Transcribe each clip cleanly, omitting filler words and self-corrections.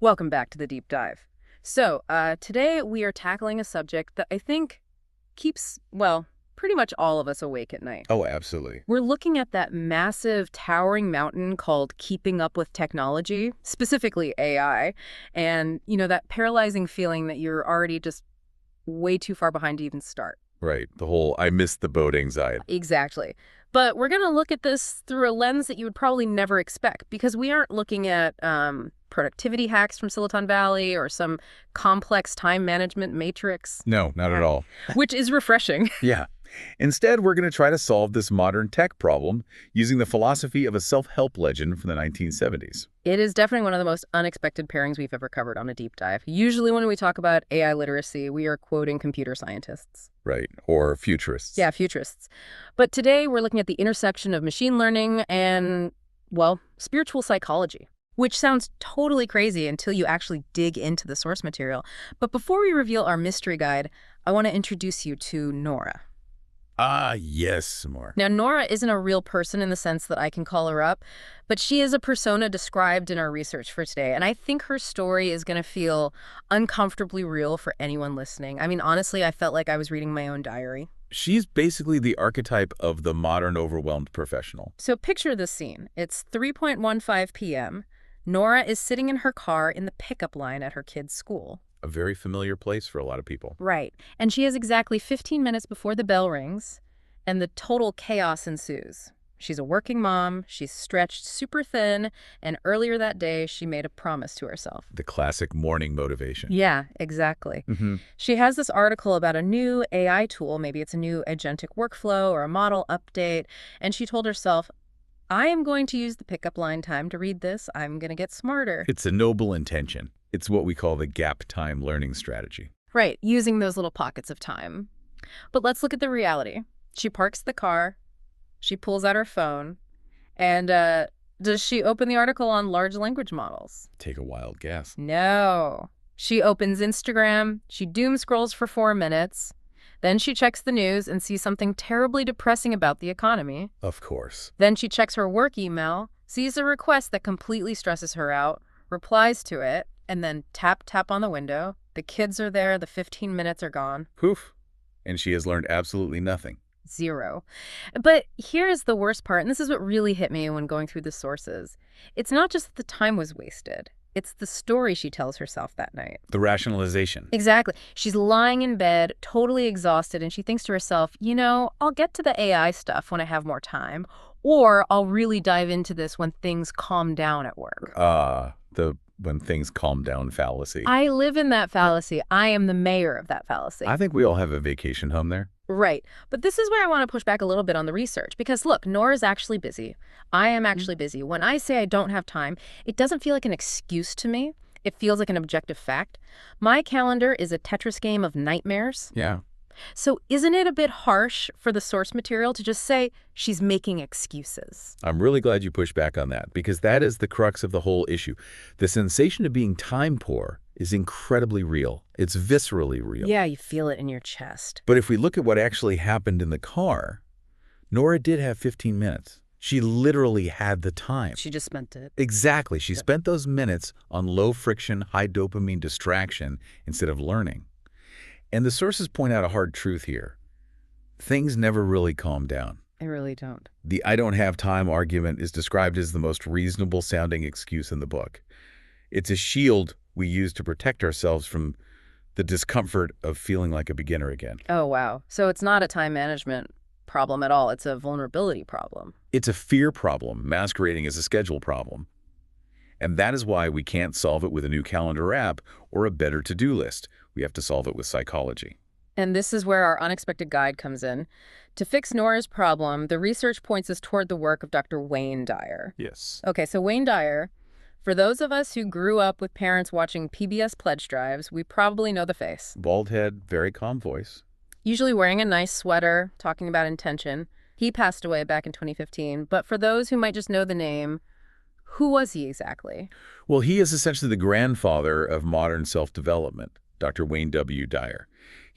Welcome back to the deep dive. Today we are tackling a subject that I think keeps, well, pretty much all of us awake at night. Oh, absolutely. We're looking at that massive, towering mountain called keeping up with technology, specifically AI, and, that paralyzing feeling that you're already just way too far behind to even start. Right. The whole I missed the boat anxiety. Exactly. But we're going to look at this through a lens that you would probably never expect, because we aren't looking at productivity hacks from Silicon Valley or some complex time management matrix. No, not at all. Which is refreshing. Yeah. Instead, we're going to try to solve this modern tech problem using the philosophy of a self-help legend from the 1970s. It is definitely one of the most unexpected pairings we've ever covered on a deep dive. Usually when we talk about AI literacy, we are quoting computer scientists. Right. Or futurists. Yeah, futurists. But today we're looking at the intersection of machine learning and, well, spiritual psychology, which sounds totally crazy until you actually dig into the source material. But before we reveal our mystery guide, I want to introduce you to Nora. Ah, yes, more. Now, Nora isn't a real person in the sense that I can call her up, but she is a persona described in our research for today, and I think her story is going to feel uncomfortably real for anyone listening. I mean, honestly, I felt like I was reading my own diary. She's basically the archetype of the modern overwhelmed professional. So picture this scene. It's 3:15 p.m. Nora is sitting in her car in the pickup line at her kid's school. A very familiar place for a lot of people. Right. And she has exactly 15 minutes before the bell rings, and the total chaos ensues. She's a working mom, she's stretched super thin, and earlier that day, she made a promise to herself. The classic morning motivation. Yeah, exactly. She has this article about a new AI tool, maybe it's a new agentic workflow or a model update, and she told herself, I am going to use the pickup line time to read this. I'm going to get smarter. It's a noble intention. It's what we call the gap time learning strategy. Right, using those little pockets of time. But let's look at the reality. She parks the car, she pulls out her phone, and does she open the article on large language models? Take a wild guess. No. She opens Instagram, she doom scrolls for 4 minutes, then she checks the news and sees something terribly depressing about the economy. Of course. Then she checks her work email, sees a request that completely stresses her out, replies to it, and then tap, tap on the window. The kids are there, the 15 minutes are gone. Poof. And she has learned absolutely nothing. Zero. But here is the worst part, and this is what really hit me when going through the sources. It's not just that the time was wasted. It's the story she tells herself that night. The rationalization. Exactly. She's lying in bed, totally exhausted, and she thinks to herself, I'll get to the AI stuff when I have more time, or I'll really dive into this when things calm down at work. The when things calm down fallacy. I live in that fallacy. I am the mayor of that fallacy. I think we all have a vacation home there. Right. But this is where I want to push back a little bit on the research, because look, Nora's actually busy. I am actually busy. When I say I don't have time, it doesn't feel like an excuse to me. It feels like an objective fact. My calendar is a Tetris game of nightmares. Yeah. So isn't it a bit harsh for the source material to just say she's making excuses? I'm really glad you pushed back on that, because that is the crux of the whole issue. The sensation of being time poor is incredibly real. It's viscerally real. Yeah, you feel it in your chest. But if we look at what actually happened in the car, Nora did have 15 minutes. She literally had the time. She just spent it. Exactly. She spent those minutes on low-friction, high-dopamine distraction instead of learning. And the sources point out a hard truth here. Things never really calm down. I really don't. The I don't have time argument is described as the most reasonable-sounding excuse in the book. It's a shield we use to protect ourselves from the discomfort of feeling like a beginner again. Oh, wow. So it's not a time management problem at all. It's a vulnerability problem. It's a fear problem masquerading as a schedule problem. And that is why we can't solve it with a new calendar app or a better to-do list. We have to solve it with psychology. And this is where our unexpected guide comes in. To fix Nora's problem, the research points us toward the work of Dr. Wayne Dyer. Yes. Okay, so Wayne Dyer, for those of us who grew up with parents watching PBS pledge drives, we probably know the face. Bald head, very calm voice. Usually wearing a nice sweater, talking about intention. He passed away back in 2015, but for those who might just know the name, who was he exactly? Well, he is essentially the grandfather of modern self-development, Dr. Wayne W. Dyer.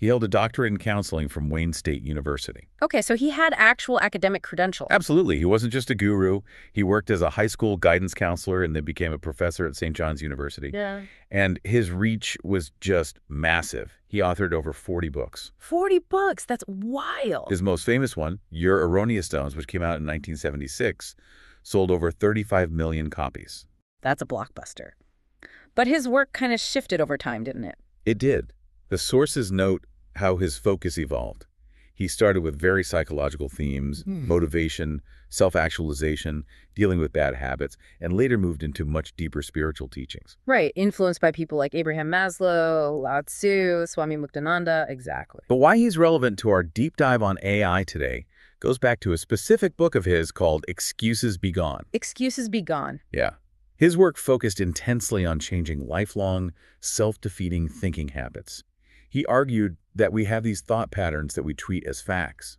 He held a doctorate in counseling from Wayne State University. Okay, so he had actual academic credentials. Absolutely. He wasn't just a guru. He worked as a high school guidance counselor and then became a professor at St. John's University. Yeah. And his reach was just massive. He authored over 40 books. 40 books. That's wild. His most famous one, Your Erroneous Stones, which came out in 1976, sold over 35 million copies. That's a blockbuster. But his work kind of shifted over time, didn't it? It did. The sources note how his focus evolved. He started with very psychological themes, motivation, self-actualization, dealing with bad habits, and later moved into much deeper spiritual teachings. Right, influenced by people like Abraham Maslow, Lao Tzu, Swami Muktananda, exactly. But why he's relevant to our deep dive on AI today goes back to a specific book of his called Excuses Be Gone. Excuses Be Gone. Yeah. His work focused intensely on changing lifelong, self-defeating thinking habits. He argued that we have these thought patterns that we treat as facts.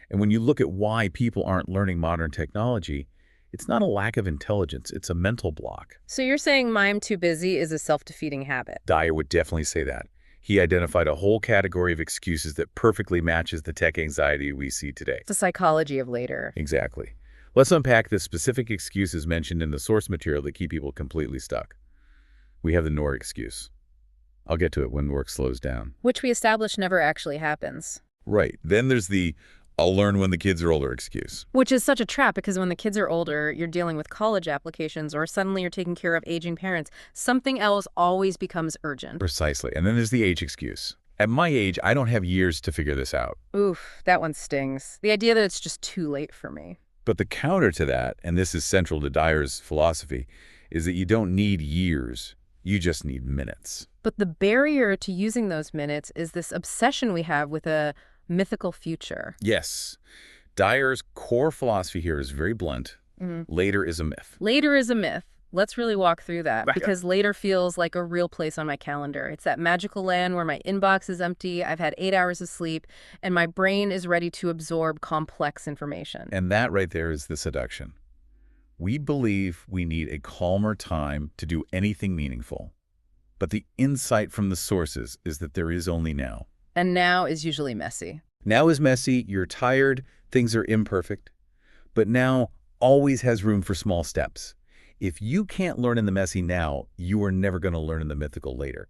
And when you look at why people aren't learning modern technology, it's not a lack of intelligence, it's a mental block. So you're saying "I'm too busy" is a self-defeating habit? Dyer would definitely say that. He identified a whole category of excuses that perfectly matches the tech anxiety we see today. The psychology of later. Exactly. Let's unpack the specific excuses mentioned in the source material that keep people completely stuck. We have the Nora excuse. I'll get to it when work slows down. Which we established never actually happens. Right. Then there's the I'll learn when the kids are older excuse. Which is such a trap because when the kids are older, you're dealing with college applications or suddenly you're taking care of aging parents. Something else always becomes urgent. Precisely. And then there's the age excuse. At my age, I don't have years to figure this out. Oof, that one stings. The idea that it's just too late for me. But the counter to that, and this is central to Dyer's philosophy, is that you don't need years. You just need minutes. But the barrier to using those minutes is this obsession we have with a mythical future. Yes. Dyer's core philosophy here is very blunt. Later is a myth. Later is a myth. Let's really walk through that because later feels like a real place on my calendar. It's that magical land where my inbox is empty, I've had 8 hours of sleep, and my brain is ready to absorb complex information. And that right there is the seduction. We believe we need a calmer time to do anything meaningful. But the insight from the sources is that there is only now. And now is usually messy. Now is messy, you're tired, things are imperfect. But now always has room for small steps. If you can't learn in the messy now, you are never going to learn in the mythical later.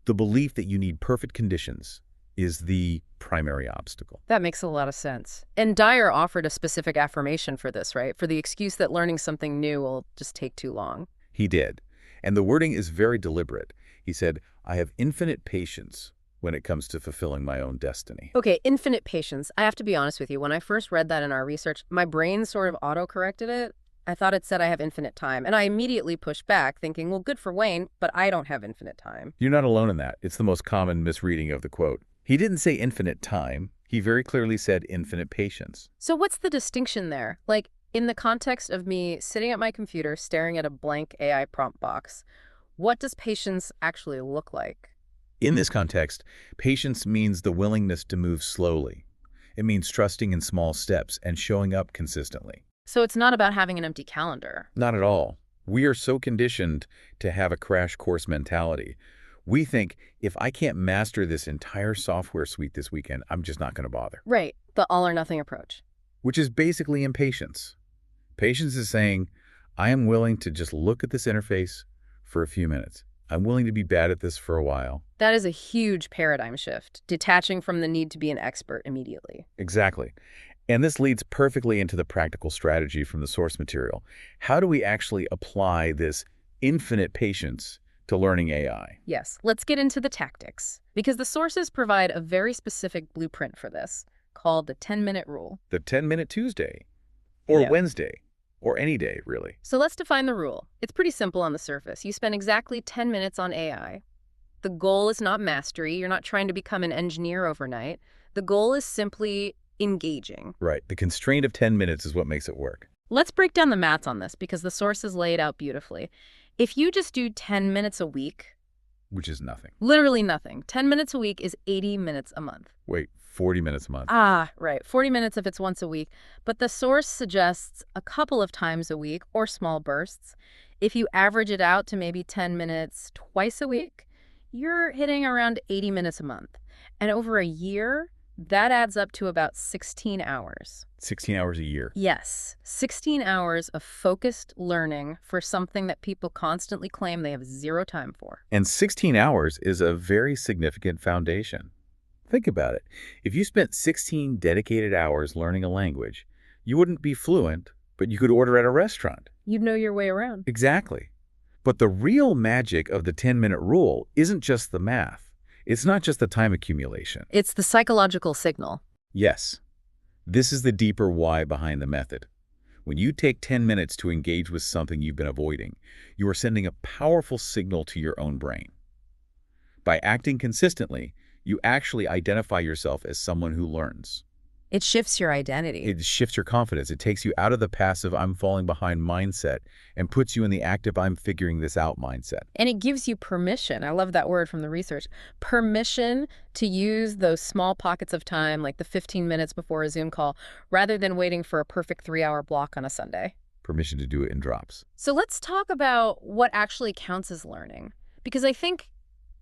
The belief that you need perfect conditions is the primary obstacle. That makes a lot of sense. And Dyer offered a specific affirmation for this, right? For the excuse that learning something new will just take too long. He did. And the wording is very deliberate. He said, I have infinite patience when it comes to fulfilling my own destiny. Okay, infinite patience. I have to be honest with you. When I first read that in our research, my brain sort of auto-corrected it. I thought it said I have infinite time. And I immediately pushed back, thinking, well, good for Wayne, but I don't have infinite time. You're not alone in that. It's the most common misreading of the quote. He didn't say infinite time. He very clearly said infinite patience. So what's the distinction there? Like, in the context of me sitting at my computer, staring at a blank AI prompt box, what does patience actually look like? In this context, patience means the willingness to move slowly. It means trusting in small steps and showing up consistently. So it's not about having an empty calendar. Not at all. We are so conditioned to have a crash course mentality. We think, if I can't master this entire software suite this weekend, I'm just not going to bother. Right, the all-or-nothing approach. Which is basically impatience. Patience is saying, I am willing to just look at this interface for a few minutes. I'm willing to be bad at this for a while. That is a huge paradigm shift, detaching from the need to be an expert immediately. Exactly. And this leads perfectly into the practical strategy from the source material. How do we actually apply this infinite patience to learning AI? Yes, let's get into the tactics, because the sources provide a very specific blueprint for this, called the 10-minute rule. The 10-minute Tuesday, or Yeah. Wednesday, or any day, really. So let's define the rule. It's pretty simple on the surface. You spend exactly 10 minutes on AI. The goal is not mastery. You're not trying to become an engineer overnight. The goal is simply engaging. Right. The constraint of 10 minutes is what makes it work. Let's break down the maths on this because the sources lay it out beautifully. If you just do 10 minutes a week, Which is nothing. literally nothing, 10 minutes a week is 80 minutes a month. Wait, 40 minutes a month. Ah, right. 40 minutes if it's once a week. But the source suggests a couple of times a week or small bursts. If you average it out to maybe 10 minutes twice a week, you're hitting around 80 minutes a month. And over a year, that adds up to about 16 hours. 16 hours a year. Yes, 16 hours of focused learning for something that people constantly claim they have zero time for. And 16 hours is a very significant foundation. Think about it. If you spent 16 dedicated hours learning a language, you wouldn't be fluent, but you could order at a restaurant. You'd know your way around. Exactly. But the real magic of the 10-minute rule isn't just the math. It's not just the time accumulation. It's the psychological signal. Yes. This is the deeper why behind the method. When you take 10 minutes to engage with something you've been avoiding, you are sending a powerful signal to your own brain. By acting consistently, you actually identify yourself as someone who learns. It shifts your identity. It shifts your confidence. It takes you out of the passive "I'm falling behind" mindset and puts you in the active "I'm figuring this out" mindset. And it gives you permission. I love that word from the research. Permission to use those small pockets of time, like the 15 minutes before a Zoom call, rather than waiting for a perfect 3-hour block on a Sunday. Permission to do it in drops. So let's talk about what actually counts as learning. Because I think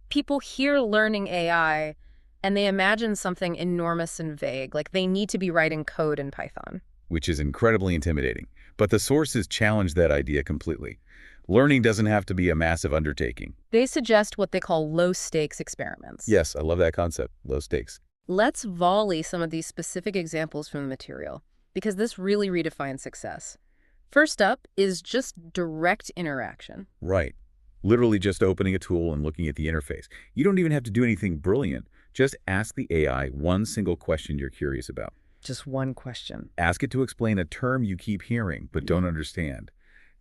people hear learning AI and they imagine something enormous and vague, like they need to be writing code in Python. Which is incredibly intimidating. But the sources challenge that idea completely. Learning doesn't have to be a massive undertaking. They suggest what they call low-stakes experiments. Yes, I love that concept, low stakes. Let's volley some of these specific examples from the material, because this really redefines success. First up is just direct interaction. Right. Literally just opening a tool and looking at the interface. You don't even have to do anything brilliant. Just ask the AI one single question you're curious about. Just one question. Ask it to explain a term you keep hearing but don't understand.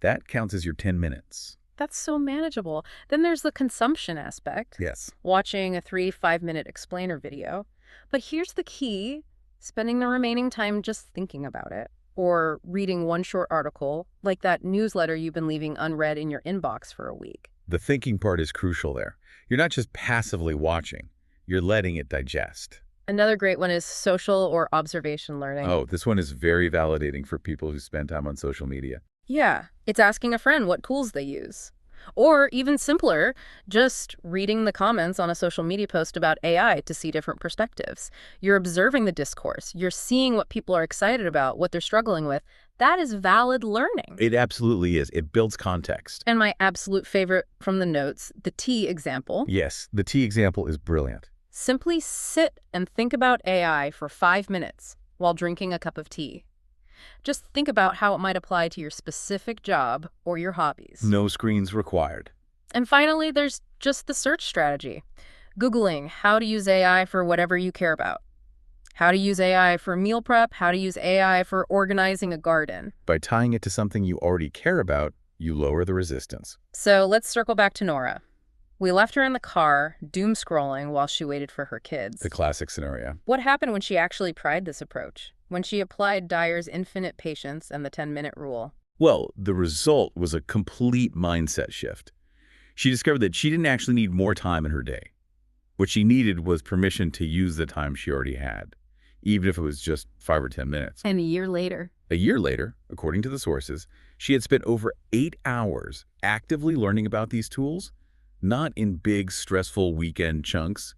That counts as your 10 minutes. That's so manageable. Then there's the consumption aspect. Yes. Watching a 3-5-minute explainer video. But here's the key, spending the remaining time just thinking about it. Or reading one short article, like that newsletter you've been leaving unread in your inbox for a week. The thinking part is crucial there. You're not just passively watching. You're letting it digest. Another great one is social or observation learning. Oh, this one is very validating for people who spend time on social media. Yeah, it's asking a friend what tools they use. Or even simpler, just reading the comments on a social media post about AI to see different perspectives. You're observing the discourse. You're seeing what people are excited about, what they're struggling with. That is valid learning. It absolutely is. It builds context. And my absolute favorite from the notes, the tea example. Yes, the tea example is brilliant. Simply sit and think about AI for 5 minutes while drinking a cup of tea. Just think about how it might apply to your specific job or your hobbies. No screens required. And finally, there's just the search strategy. Googling how to use AI for whatever you care about. How to use AI for meal prep, how to use AI for organizing a garden. By tying it to something you already care about, you lower the resistance. So let's circle back to Nora. We left her in the car, doom scrolling while she waited for her kids. The classic scenario. What happened when she actually tried this approach? When she applied Dyer's infinite patience and the 10-minute rule? Well, the result was a complete mindset shift. She discovered that she didn't actually need more time in her day. What she needed was permission to use the time she already had, even if it was just 5 or 10 minutes. And a year later, according to the sources, she had spent over 8 hours actively learning about these tools, not in big, stressful weekend chunks,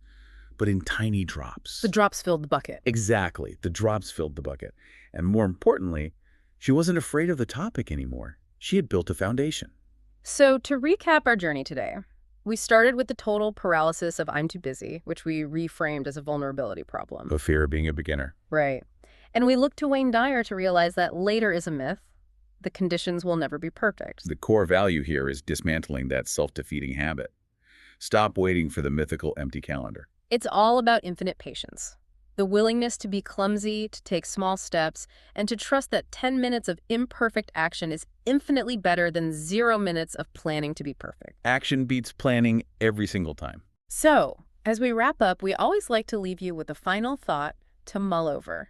but in tiny drops. the drops filled the bucket. Exactly. The drops filled the bucket. And more importantly, she wasn't afraid of the topic anymore. She had built a foundation. So to recap our journey today, we started with the total paralysis of I'm too busy, which we reframed as a vulnerability problem. The fear of being a beginner. Right. And we looked to Wayne Dyer to realize that later is a myth. The conditions will never be perfect. The core value here is dismantling that self-defeating habit. Stop waiting for the mythical empty calendar. It's all about infinite patience. The willingness to be clumsy, to take small steps, and to trust that 10 minutes of imperfect action is infinitely better than 0 minutes of planning to be perfect. Action beats planning every single time. So, as we wrap up, we always like to leave you with a final thought to mull over.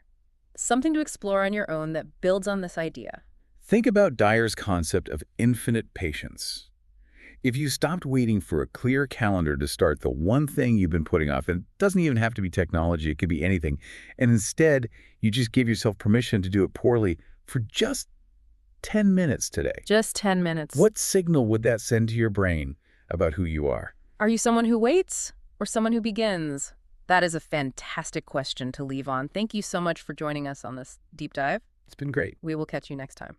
Something to explore on your own that builds on this idea. Think about Dyer's concept of infinite patience. If you stopped waiting for a clear calendar to start the one thing you've been putting off, and it doesn't even have to be technology, it could be anything, and instead you just give yourself permission to do it poorly for just 10 minutes today. Just 10 minutes. What signal would that send to your brain about who you are? Are you someone who waits or someone who begins? That is a fantastic question to leave on. Thank you so much for joining us on this deep dive. It's been great. We will catch you next time.